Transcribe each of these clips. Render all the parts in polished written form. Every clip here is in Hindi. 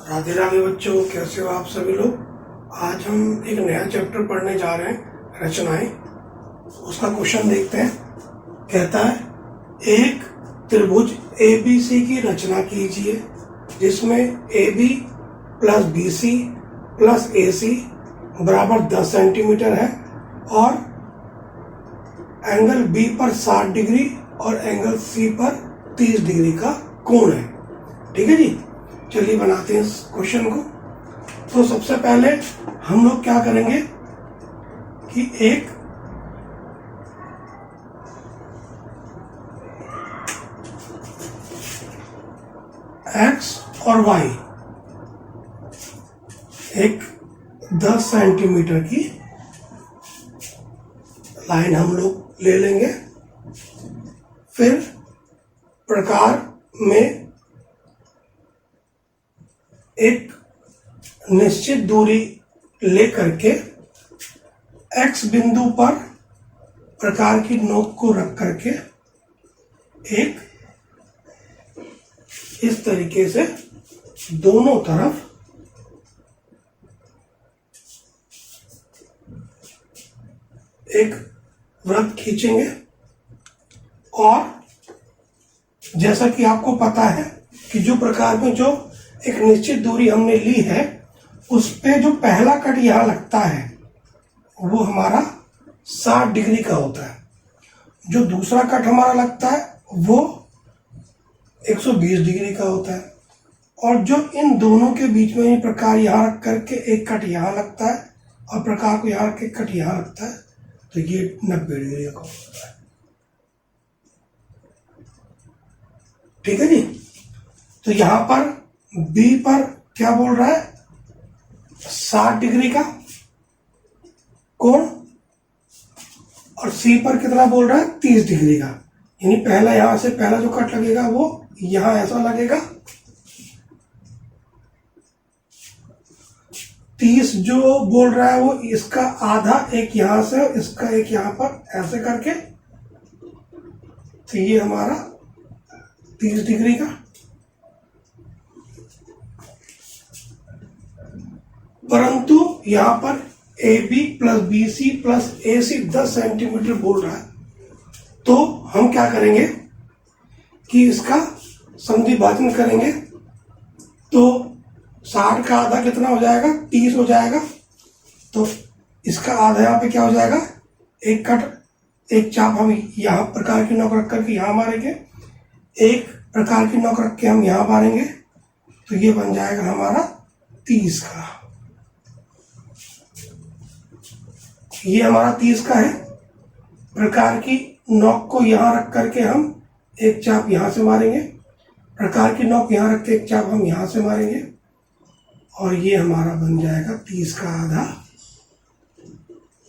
राधे राधे बच्चों, कैसे हो आप सभी लोग। आज हम एक नया चैप्टर पढ़ने जा रहे हैं, रचनाएं। उसका क्वेश्चन देखते हैं। कहता है एक त्रिभुज ABC की रचना कीजिए जिसमें AB plus BC plus AC बराबर 10 सेंटीमीटर है और एंगल B पर 60 डिग्री और एंगल C पर 30 डिग्री का कोण है। ठीक है जी, चलिए बनाते हैं इस क्वेश्चन को। तो सबसे पहले हम लोग क्या करेंगे कि एक X और Y एक 10 सेंटीमीटर की लाइन हम लोग ले लेंगे। फिर प्रकार में एक निश्चित दूरी लेकर के X बिंदु पर प्रकार की नोक को रख करके एक इस तरीके से दोनों तरफ एक वृत्त खींचेंगे। और जैसा कि आपको पता है कि जो प्रकार में जो एक निश्चित दूरी हमने ली है उस पे जो पहला कट यहाँ लगता है वो हमारा 60 डिग्री का होता है। जो दूसरा कट हमारा लगता है वो 120 डिग्री का होता है। और जो इन दोनों के बीच में प्रकार यहाँ रख करके एक कट यहाँ लगता है और प्रकार को यहाँ रख के कट यहाँ लगता है, तो ये 90 डिग्री का होता है। ठीक है जी। तो यहाँ पर B पर क्या बोल रहा है, 60 डिग्री का कोण और C पर कितना बोल रहा है, 30 डिग्री का। यानी पहला यहां से पहला जो कट लगेगा वो यहां ऐसा लगेगा। 30 जो बोल रहा है वो इसका आधा एक यहां से इसका एक यहां पर ऐसे करके, तो ये हमारा 30 डिग्री का। परंतु यहां पर AB plus BC plus AC 10 centimetre बोल रहा है, तो हम क्या करेंगे कि इसका संधि भाजन करेंगे। तो 60 का आधा कितना हो जाएगा, 30 हो जाएगा। तो इसका आधा यहाँ पे क्या हो जाएगा, एक कट एक चाप हम यहाँ प्रकार की नोक रख करके यहाँ मारेंगे, एक प्रकार की नोक रख के हम यहाँ मारेंगे, तो ये बन जाएगा हमारा 30 का। ये हमारा 30 का है। प्रकार की नोक को यहाँ रख करके हम एक चाप यहाँ से मारेंगे, प्रकार की नोक यहाँ रख के एक चाप हम यहाँ से मारेंगे, और ये हमारा बन जाएगा 30 का आधा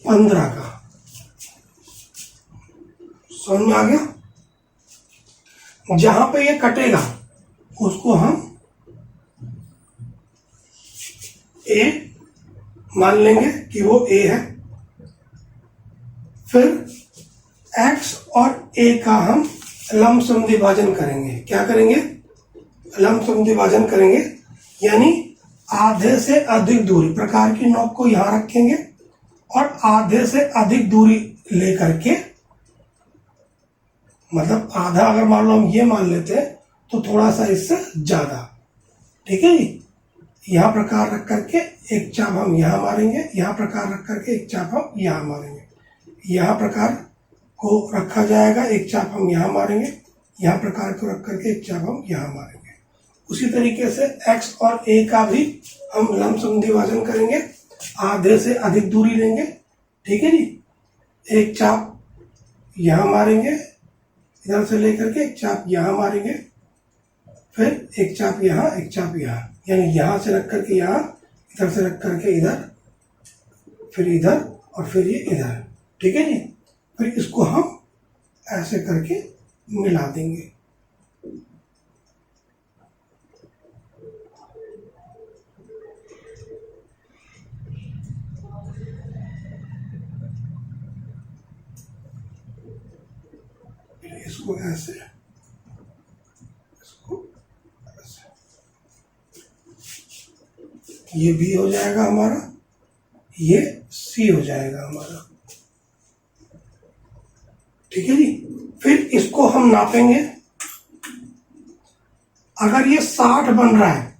15 का। समझ में आ गया। जहां पे ये कटेगा उसको हम A मान लेंगे कि वो A है। फिर X और A का हम लंबसम विभाजन करेंगे। क्या करेंगे, लंबसम विभाजन करेंगे। यानी आधे से अधिक दूरी, प्रकार की नोक को यहां रखेंगे और आधे से अधिक दूरी लेकर के, मतलब आधा अगर मान लो हम ये मान लेते हैं तो थोड़ा सा इससे ज्यादा। ठीक है जी। यहाँ प्रकार रख करके एक चाप हम यहाँ मारेंगे, यहाँ प्रकार रख करके एक चाप हम यहाँ मारेंगे, यहाँ प्रकार को रखा जाएगा, एक चाप हम यहाँ मारेंगे, यहाँ प्रकार को रख करके एक चाप हम यहाँ मारेंगे। उसी तरीके से X और A का भी हम लंबसम विभाजन करेंगे, आधे से अधिक दूरी लेंगे। ठीक है जी। एक चाप यहाँ मारेंगे, इधर से लेकर के एक चाप यहाँ मारेंगे, फिर एक चाप यहाँ एक चाप यहाँ, यानी यहाँ से रख करके यहाँ, इधर से रख करके इधर, फिर इधर और फिर ये इधर। ठीक है जी। फिर इसको हम ऐसे करके मिला देंगे। इसको ऐसे, इसको ऐसे। ये बी हो जाएगा हमारा, ये सी हो जाएगा हमारा। ठीक है जी। फिर इसको हम नापेंगे। अगर ये 60 बन रहा है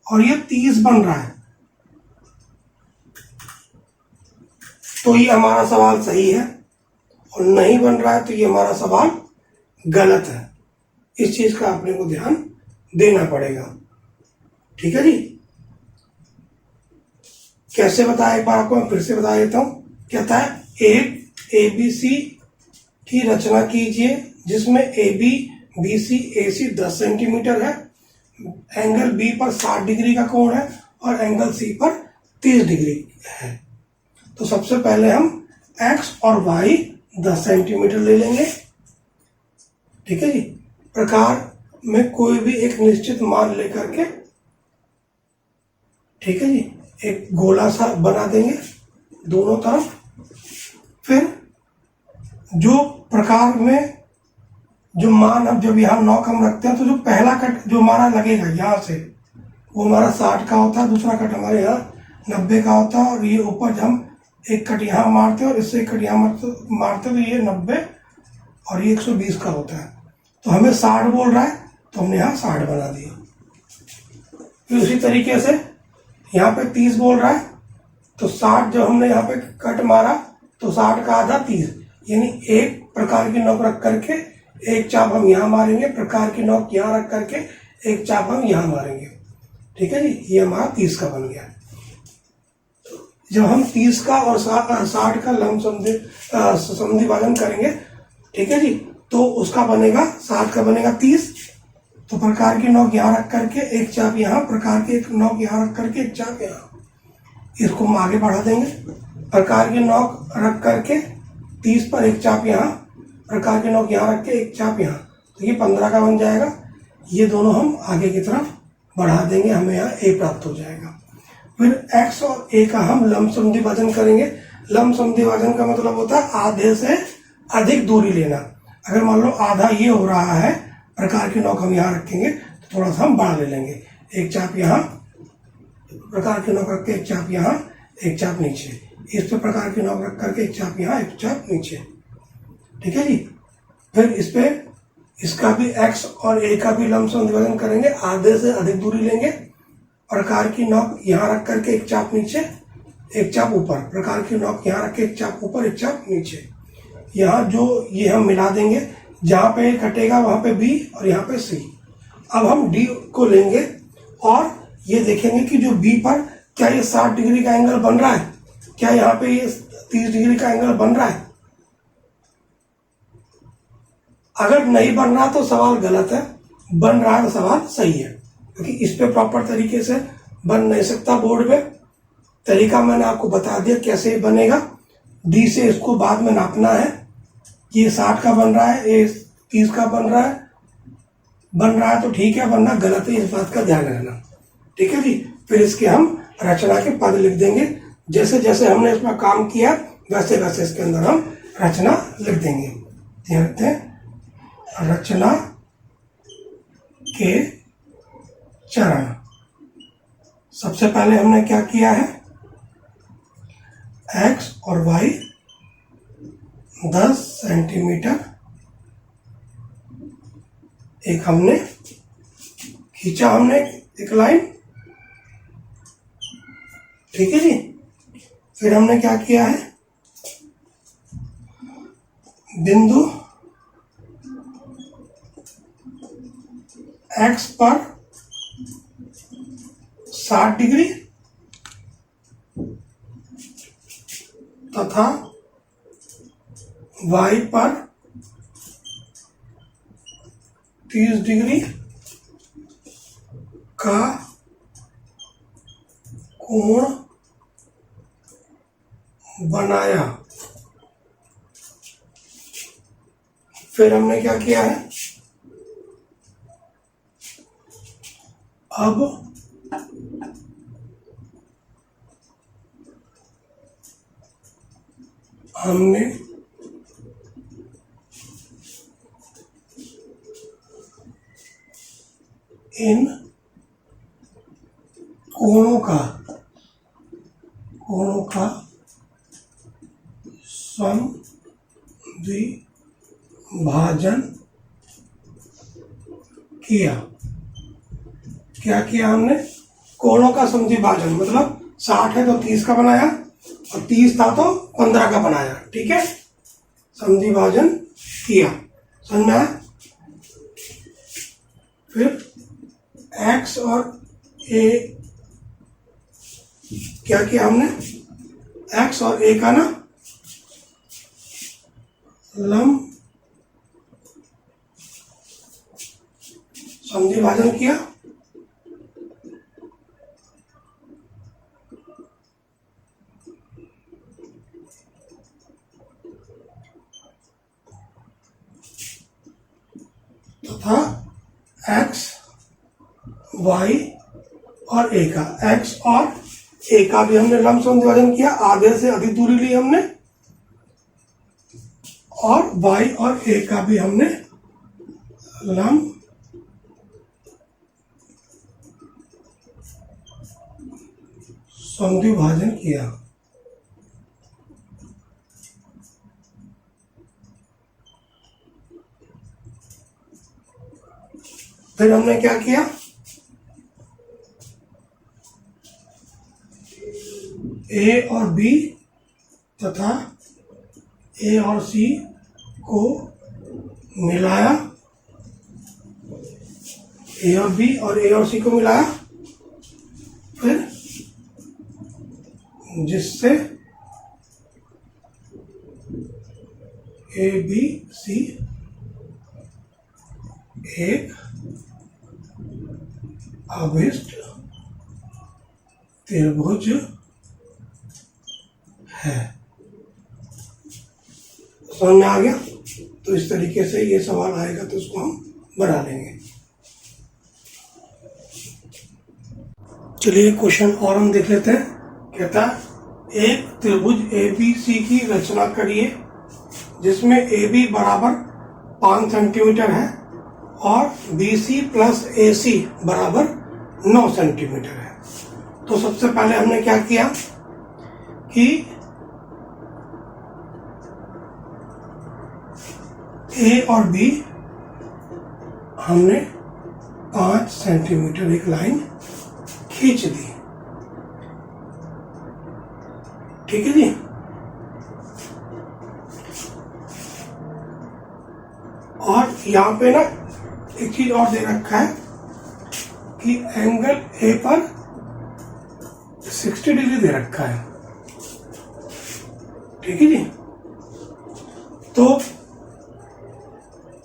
और ये 30 बन रहा है तो ये हमारा सवाल सही है, और नहीं बन रहा है तो ये हमारा सवाल गलत है। इस चीज का अपने को ध्यान देना पड़ेगा। ठीक है जी। कैसे बताया, एक बार आपको मैं फिर से बता देता हूं। कहता है एक ABC की रचना कीजिए जिसमें AB BC AC 10 सेंटीमीटर है, एंगल B पर 60 डिग्री का कोण है और एंगल C पर 30 डिग्री है। तो सबसे पहले हम X और Y 10 सेंटीमीटर ले लेंगे। ठीक है जी। प्रकार में कोई भी एक निश्चित मान लेकर के, ठीक है जी, एक गोला सा बना देंगे दोनों तरफ। फिर जो प्रकार में जो मान, अब जब यहाँ नॉक हम रखते हैं तो जो पहला कट जो हमारा लगेगा यहाँ से वो हमारा 60 का होता है, दूसरा कट हमारे यहाँ 90 का होता है, और ये ऊपर जब हम एक कट यहाँ मारते हैं और इससे एक कट यहाँ मारते हैं तो ये 90 और ये 120 का होता है। तो हमें 60 बोल रहा है तो हमने यहाँ 60 बना दिया। फिर उसी तरीके से यहाँ पे 30 बोल रहा है तो 60 जब हमने यहाँ पे कट मारा तो 60 का आधा 30, यानी एक प्रकार की नोक रख करके एक चाप हम यहाँ मारेंगे, प्रकार की नोक यहाँ रख करके एक चाप हम यहाँ मारेंगे। ठीक है जी। ये हमारा 30 का बन गया। जब हम 30 का और 60 का लंब समधि भाजन करेंगे, ठीक है जी, तो उसका बनेगा 60 का बनेगा 30। तो प्रकार की नोक यहाँ रख करके एक चाप यहाँ, प्रकार की एक नोक यहाँ रख करके एक चाप यहाँ, इसको हम आगे बढ़ा देंगे। प्रकार की नोक रख करके 30 पर एक चाप यहाँ, प्रकार की नोक यहाँ रख के एक चाप यहाँ, तो ये 15 का बन जाएगा। ये दोनों हम आगे की तरफ बढ़ा देंगे, हमें यहाँ A प्राप्त हो जाएगा। फिर X और A का हम लंब समधि भाजन करेंगे। लंब समधि भाजन का मतलब होता है आधे से अधिक दूरी लेना। अगर मान लो आधा ये हो रहा है, प्रकार की नोक हम यहाँ रखेंगे तो थोड़ा सा हम बढ़ा ले लेंगे, एक चाप यहाँ, प्रकार की नोक रख के एक चाप यहाँ, एक चाप नीचे, इस पे प्रकार की नोक रख करके एक चाप यहाँ, एक चाप नीचे। ठीक है जी। फिर इस पे इसका भी X और A का भी लंब समधि भाजन करेंगे, आधे से अधिक दूरी लेंगे, प्रकार की नोक यहाँ रख करके एक चाप नीचे, एक चाप ऊपर, प्रकार की नोक यहाँ रख के एक चाप ऊपर, एक चाप नीचे। यहाँ जो ये हम मिला देंगे, जहाँ पे कटेगा वहां पे B और यहाँ पे C। अब हम D को लेंगे और ये देखेंगे कि जो B पर क्या ये 60 डिग्री का एंगल बन रहा है, क्या यहाँ पे ये 30 डिग्री का एंगल बन रहा है। अगर नहीं बन रहा तो सवाल गलत है, बन रहा है तो सवाल सही है, क्योंकि इस पे प्रॉपर तरीके से बन नहीं सकता बोर्ड पे। तरीका मैंने आपको बता दिया कैसे बनेगा। D से इसको बाद में नापना है, ये 60 का बन रहा है, ये 30 का बन रहा है तो ठीक है, वरना गलत है, इस बात का ध्यान रखना। ठीक है जी। फिर इसके हम रचना के पद लिख देंगे, जैसे जैसे हमने इसमें काम किया वैसे वैसे इसके अंदर हम रचना लिख देंगे। ध्यान रखते हैं, रचना के चरण। सबसे पहले हमने क्या किया है, X और Y 10 सेंटीमीटर एक हमने खींचा, हमने एक लाइन। ठीक है जी। फिर हमने क्या किया है, बिंदु X पर 60 डिग्री तथा Y पर 30 डिग्री का कोण बनाया। फिर हमने क्या किया है, अब हमने इन कोणों का समद्विभाजन किया। क्या किया हमने? कोणों का समद्विभाजन, मतलब 60 है तो 30 का बनाया और 30 था तो 15 का बनाया। ठीक है, समद्विभाजन किया, समझ में आया? फिर x और a, क्या किया हमने? x और a का ना लंब समद्विभाजन किया। तथा x, y और a का, x और a का भी हमने लंब समद्विभाजन किया, आधे से अधिक दूरी ली हमने, और y और a का भी हमने लंब समद्विभाजन किया। फिर हमने क्या किया? A और B तथा A और C को मिलाया, A और B और A और C को मिलाया, फिर जिससे ABC एक अभिष्ट त्रिभुज है। समझ में आ गया? तो इस तरीके से ये सवाल आएगा तो उसको हम बना लेंगे। चलिए क्वेश्चन और हम देख लेते हैं। कहता है एक त्रिभुज ABC की रचना करिए जिसमें AB बराबर 5 सेंटीमीटर है और BC प्लस AC बराबर 9 सेंटीमीटर है। तो सबसे पहले हमने क्या किया कि A और B हमने 5 सेंटीमीटर एक लाइन खींच दी। ठीक है जी। और यहाँ पे ना एक चीज और दे रखा है कि एंगल A पर 60 डिग्री दे रखा है। ठीक है जी। तो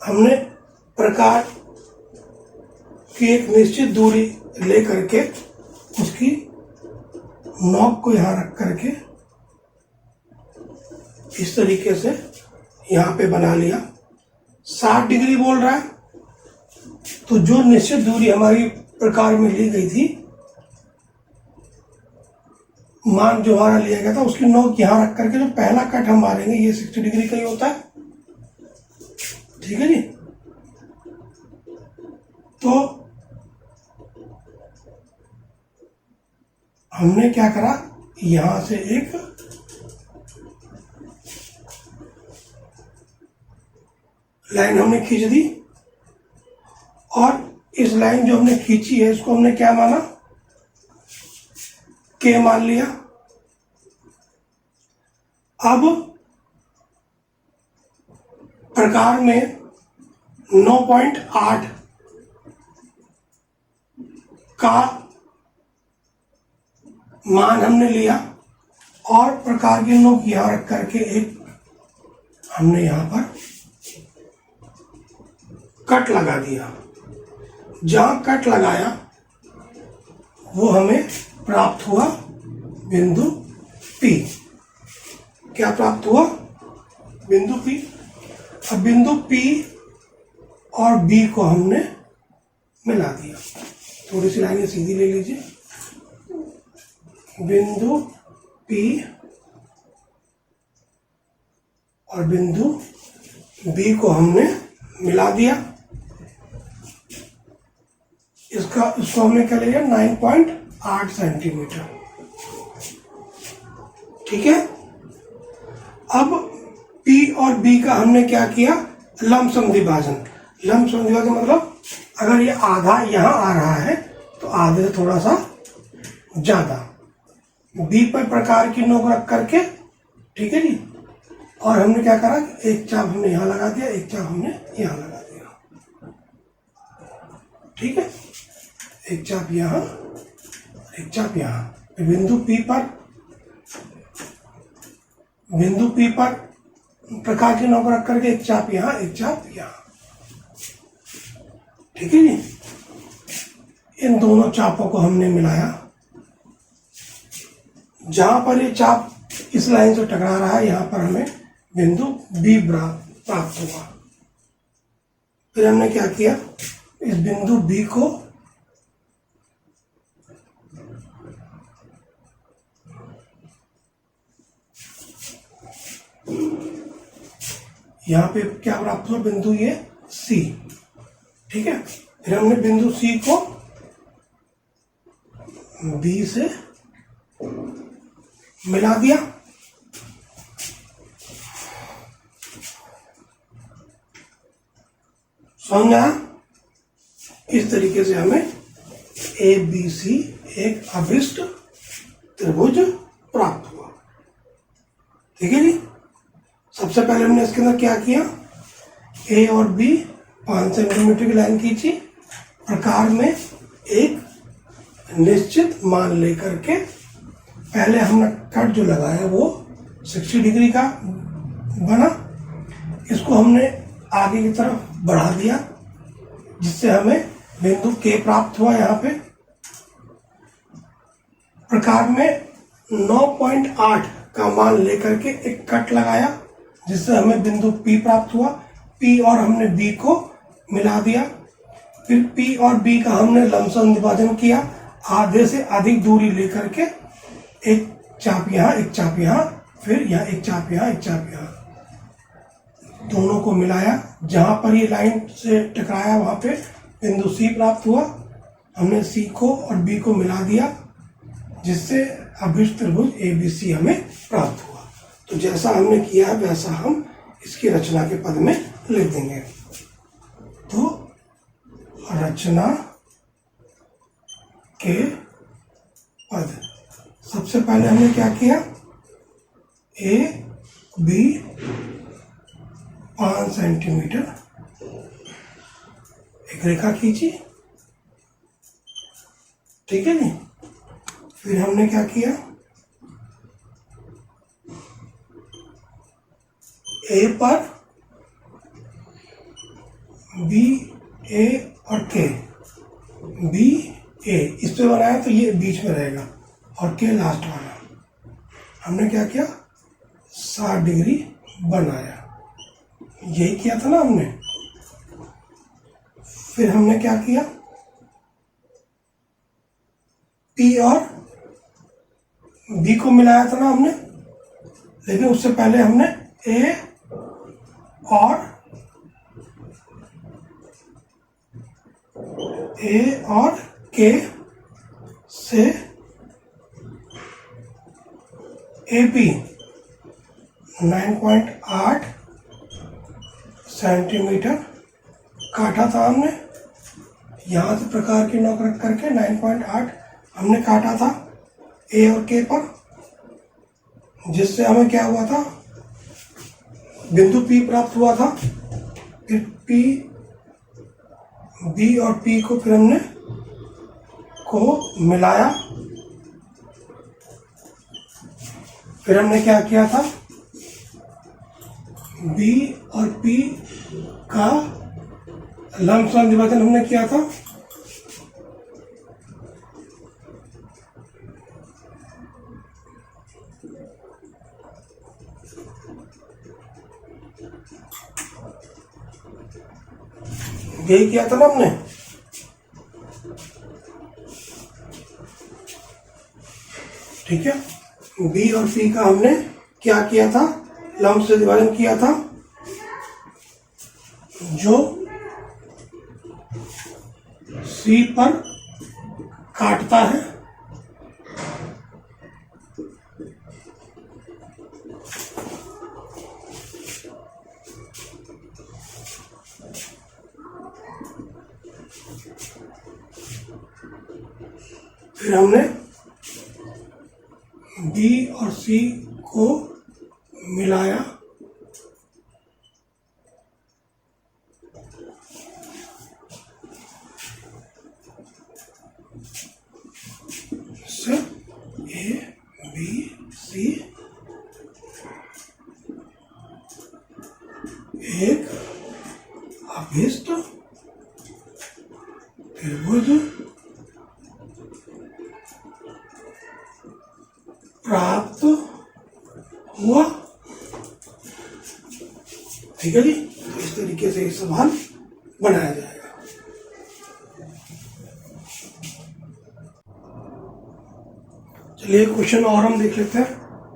हमने प्रकार की एक निश्चित दूरी ले करके उसकी नॉब को यहां रख करके इस तरीके से यहां पे बना लिया। 60 डिग्री बोल रहा है, तो जो निश्चित दूरी हमारी प्रकार में ली गई थी, मान जो हमारा लिया गया था, उसकी नोक यहां रख करके जो पहला कट हम मारेंगे ये 60 डिग्री का ही होता है। ठीक है जी। तो हमने क्या करा, यहां से एक लाइन हमने खींच दी और इस लाइन जो हमने खींची है इसको हमने क्या माना, K मान लिया। अब प्रकार में 9.8 का मान हमने लिया और प्रकार की नोक यहां रख करके एक हमने यहां पर कट लगा दिया। जहां कट लगाया वो हमें प्राप्त हुआ बिंदु P। क्या प्राप्त हुआ? बिंदु P। अब बिंदु P और B को हमने मिला दिया। थोड़ी सी लाइनें सीधी ले लीजिए। बिंदु P और बिंदु B को हमने मिला दिया। इसको हमने क्या लिया, 9.8 8 सेंटीमीटर। ठीक है। अब P और B का हमने क्या किया, लमसम विभाजन। लमसम विभाजन मतलब अगर ये आधा यहाँ आ रहा है तो आधे से थोड़ा सा ज्यादा B पर प्रकार की नोक रख करके, ठीक है जी। और हमने क्या करा, एक चाप हमने यहाँ लगा दिया, एक चाप हमने यहाँ लगा दिया, ठीक है। एक चाप यहाँ, एक चाप यहाँ। बिंदु P पर प्रकार की नोक रख करके एक चाप यहाँ, एक चाप यहाँ, ठीक है जी। इन दोनों चापों को हमने मिलाया। जहां पर ये चाप इस लाइन से टकरा रहा है, यहां पर हमें बिंदु B प्राप्त हुआ। फिर हमने क्या किया, इस बिंदु B को यहाँ पे क्या प्राप्त हुआ, बिंदु ये C, ठीक है। फिर हमने बिंदु C को B से मिला दिया। समझा। इस तरीके से हमें ABC एक अभिष्ट त्रिभुज प्राप्त हुआ, ठीक है जी। सबसे पहले हमने इसके अंदर क्या किया, A और B 5 सेंटीमीटर की लाइन खींची, प्रकार में एक निश्चित मान लेकर के पहले हमने कट जो लगाया वो 60 डिग्री का बना। इसको हमने आगे की तरफ बढ़ा दिया, जिससे हमें बिंदु K प्राप्त हुआ। यहाँ पे प्रकार में 9.8 का मान लेकर के एक कट लगाया, जिससे हमें बिंदु P प्राप्त हुआ। P और हमने B को मिला दिया। फिर P और B का हमने लमसम विभाजन किया, आधे से अधिक दूरी लेकर के एक चाप यहाँ, एक चाप यहाँ, फिर यहाँ एक चाप यहाँ, एक चाप यहाँ, दोनों को मिलाया। जहां पर ये लाइन से टकराया वहां पे बिंदु C प्राप्त हुआ। हमने C को और B को मिला दिया, जिससे अभिष्ट त्रिभुज ABC हमें प्राप्त हुआ। तो जैसा हमने किया वैसा हम इसकी रचना के पद में लिख देंगे। तो रचना के पद, सबसे पहले हमने क्या किया, AB 5 सेंटीमीटर एक रेखा खींची, ठीक है नी। फिर हमने क्या किया, A पर B, A और K, B A इस पे बनाया तो ये बीच में रहेगा और K लास्ट वाला। हमने क्या किया, 60 डिग्री बनाया, यही किया था ना हमने। फिर हमने क्या किया, P और B को मिलाया था ना हमने, लेकिन उससे पहले हमने A और K से AP 9.8 सेंटीमीटर काटा था हमने। यहाँ से प्रकार की नोक रख करके 9.8 हमने काटा था A और K पर, जिससे हमें क्या हुआ था, बिंदु P प्राप्त हुआ था। फिर P, B और P को फिर हमने मिलाया। फिर हमने क्या किया था, B और P का लमसम विभाजन हमने किया था। यही किया था ना हमने। ठीक है, B और C का हमने क्या किया था, लंब से विभाजन किया था। जो C पर काटता है फिर हमने बी और सी को मिलाया, इससे ए बी सी एक अभिष्ट त्रिभुज प्राप्त हुआ। ठीक है जी, तो इस तरीके से ये सवाल बनाया जाएगा। चलिए क्वेश्चन और हम देख लेते हैं।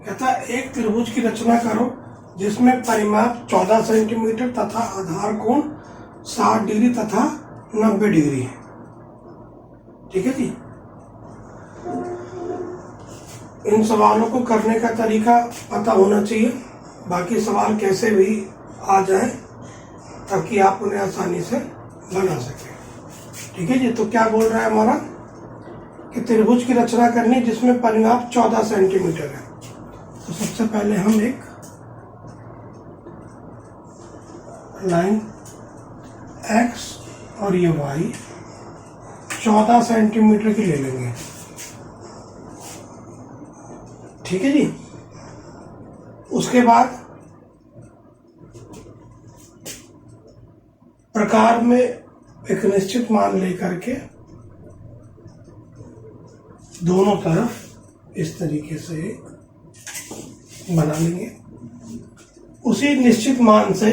कहता है एक त्रिभुज की रचना करो जिसमें परिमाप 14 सेंटीमीटर तथा आधार कोण 60 डिग्री तथा 90 डिग्री है। ठीक है जी, इन सवालों को करने का तरीका पता होना चाहिए, बाकी सवाल कैसे भी आ जाए ताकि आप उन्हें आसानी से बना सकें। ठीक है जी, तो क्या बोल रहा है हमारा कि त्रिभुज की रचना करनी जिसमें परिमाप 14 सेंटीमीटर है। तो सबसे पहले हम एक लाइन x और ये y 14 सेंटीमीटर की ले लेंगे। ठीक है जी, उसके बाद प्रकार में एक निश्चित मान लेकर के दोनों तरफ इस तरीके से बना लेंगे। उसी निश्चित मान से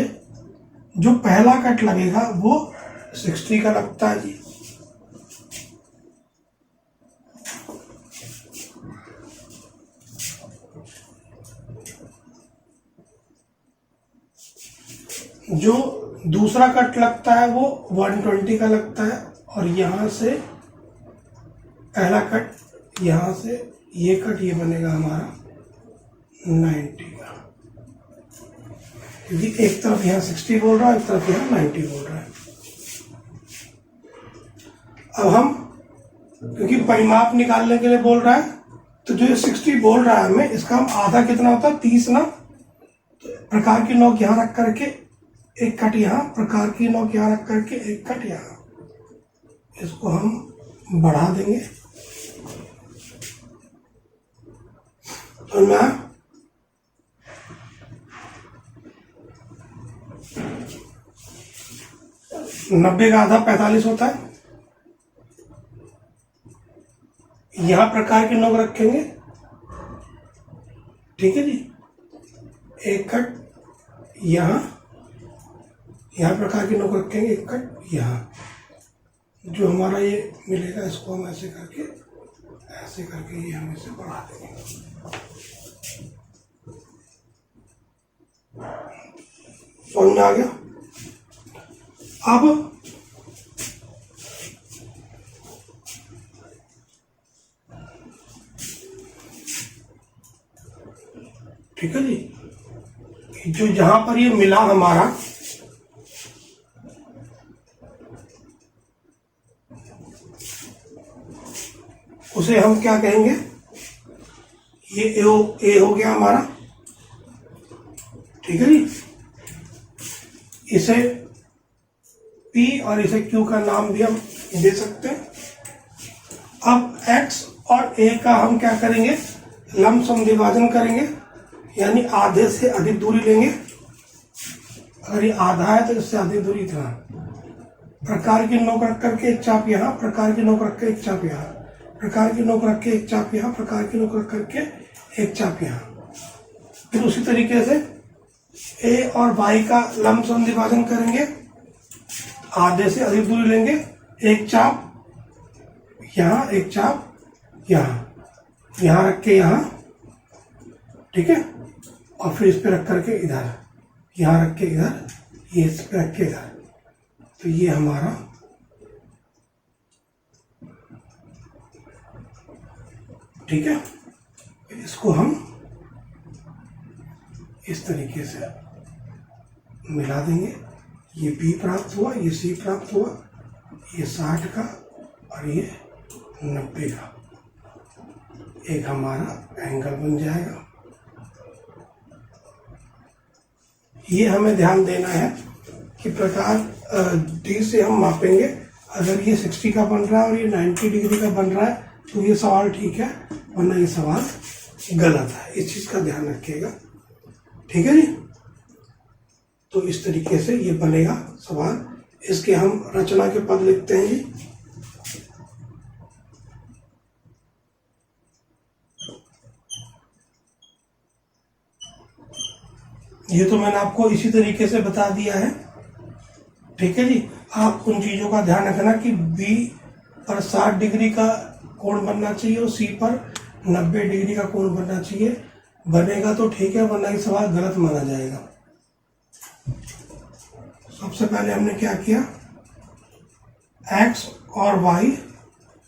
जो पहला कट लगेगा वो 60 का लगता है जी। जो दूसरा कट लगता है वो 120 का लगता है, और यहां से पहला कट यहां से ये कट ये बनेगा हमारा 90 का, क्योंकि एक तरफ यहाँ 60 बोल रहा है, एक तरफ यहाँ 90 बोल रहा है। अब हम क्योंकि परिमाप निकालने के लिए बोल रहा है, तो जो 60 बोल रहा है हमें, इसका हम आधा कितना होता है 30 ना। तो प्रकार की नोक यहाँ रख करके एक कट यहाँ, प्रकार की नोक यहाँ रख करके एक कट यहाँ, इसको हम बढ़ा देंगे। तो मैं 90 का आधा 45 होता है। यहां प्रकार की नोक रखेंगे। ठीक है जी, एक कट यहां प्रकार की नोक रखेंगे, एक कट यहां। जो हमारा ये मिलेगा इसको हम ऐसे करके ये हम इसे बढ़ा देंगे। समझ में आ गया? अब ठीक है जी, जो जहां पर ये मिला हमारा, उसे हम क्या कहेंगे, ये ए हो गया हमारा। ठीक है जी, इसे P और इसे Q का नाम भी हम दे सकते हैं। अब X और A का हम क्या करेंगे, लमसम विभाजन करेंगे, यानी आधे से अधिक दूरी लेंगे। अगर ये आधा है तो इससे अधिक दूरी इतना। प्रकार की नोक रख करके एक चाप यहाँ, प्रकार की नोक रख के एक चाप यहाँ, प्रकार की नोक रख के एक चाप यहाँ, प्रकार की नोक रख करके एक चाप यहाँ। फिर उसी तरीके से A और Y का लमसम विभाजन करेंगे, आधे से अधिक दूरी लेंगे, एक चाप यहाँ, एक चाप यहाँ रख के यहाँ। ठीक है, और फिर इस पे रख करके इधर, यहाँ रख के इधर, ये इस पे रख के इधर। तो ये हमारा ठीक है, इसको हम इस तरीके से मिला देंगे। ये B प्राप्त हुआ, ये C प्राप्त हुआ, ये 60 का और ये 90 का एक हमारा एंगल बन जाएगा। ये हमें ध्यान देना है कि प्रकार डी से हम मापेंगे। अगर ये 60 का बन रहा है और ये 90 डिग्री का बन रहा है तो ये सवाल ठीक है, वरना ये सवाल गलत है। इस चीज़ का ध्यान रखिएगा, ठीक है जी। तो इस तरीके से ये बनेगा सवाल। इसके हम रचना के पद लिखते हैं जी। ये तो मैंने आपको इसी तरीके से बता दिया है, ठीक है जी। आप उन चीज़ों का ध्यान रखना कि बी पर 60 डिग्री का कोण बनना चाहिए और सी पर 90 डिग्री का कोण बनना चाहिए। बनेगा तो ठीक है, वरना ये सवाल गलत माना जाएगा। सबसे पहले हमने क्या किया, एक्स और वाई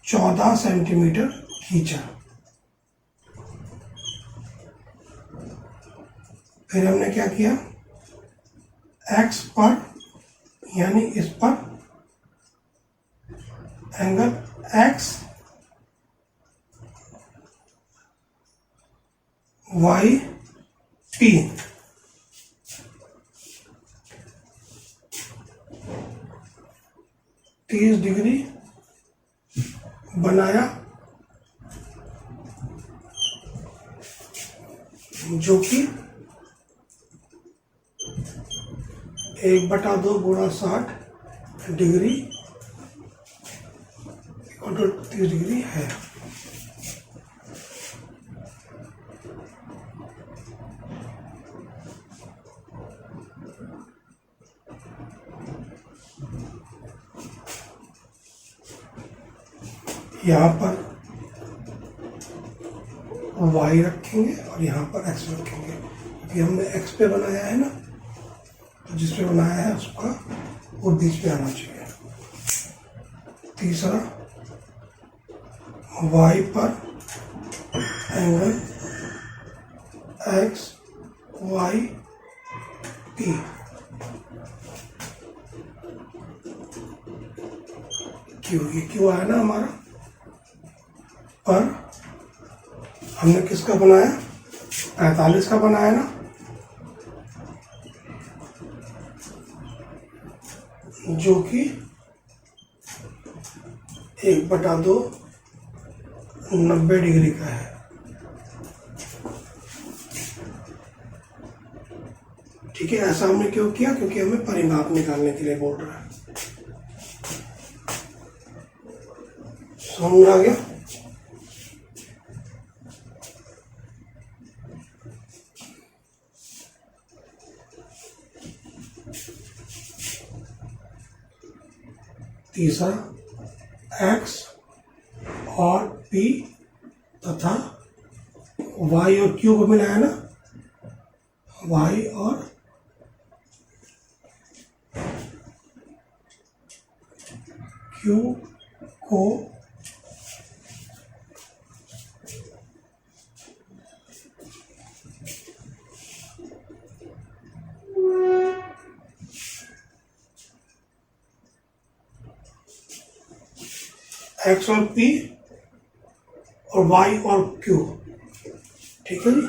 14 सेंटीमीटर खींचा। फिर हमने क्या किया, एक्स पर यानी इस पर angle X Y T 30 degree बनाया, जो कि 1/2 गुणा 60 डिग्री और 30 डिग्री है। यहाँ पर y रखेंगे और यहाँ पर x रखेंगे, क्योंकि हमने x पे बनाया है ना, तो जिस पे बनाया है उसका वो बीच में आना चाहिए। तीसरा, y पर एंगल x y t क्यों, ये क्यों आया ना हमारा, पर हमने किसका बनाया, 45 का बनाया ना, जो कि 1/2 90 डिग्री का है। ठीक है, ऐसा हमने क्यों किया, क्योंकि हमें परिमाप निकालने के लिए बोल रहा है। समझ में आ गया। तीसरा, x और p तथा y और q को मिलाया ना, y और q को x और p और y और q, ठीक है जी।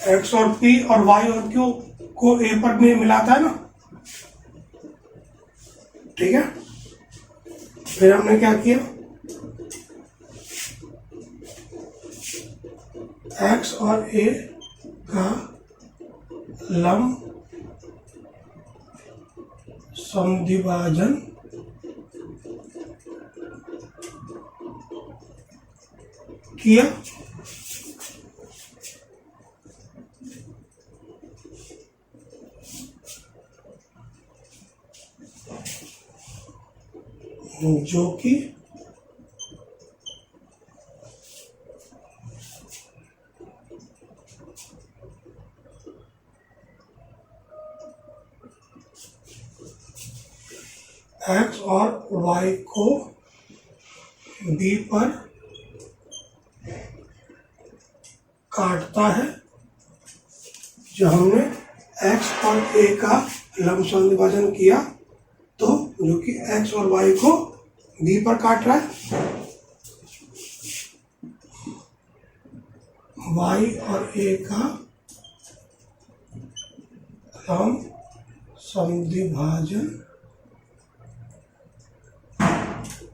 एक्स और पी और वाई और क्यू को ए पर में मिलाता है ना, ठीक है। फिर हमने क्या किया, एक्स और ए का लंब समद्विभाजन किया, जो कि एक्स और वाई को बी पर काटता है। जब हमने एक्स और ए का लंबसम विभाजन किया तो जो कि एक्स और वाई को बी पर काट रहा है, वाई और ए का लंबसम विभाजन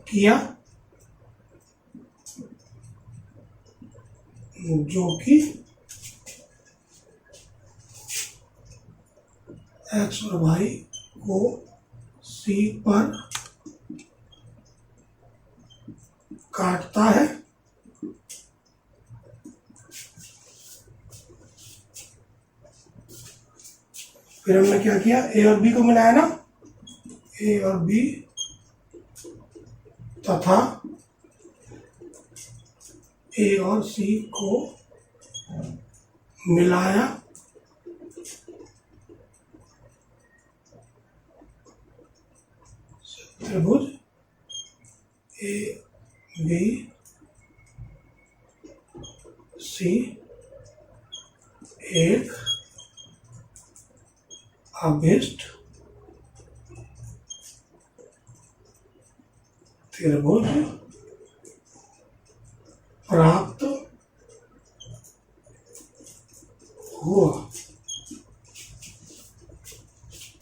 किया जो कि एक्स और वाई को सी पर काटता है। फिर हमने क्या किया, ए और बी को मिलाया ना, ए और बी तथा ए और सी को मिलाया त्रिभुज ए बी सी एक अभिष्ट त्रिभुज प्राप्त हुआ।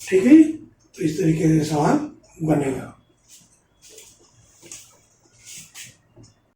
ठीक है, तो इस तरीके से सवाल बनेगा।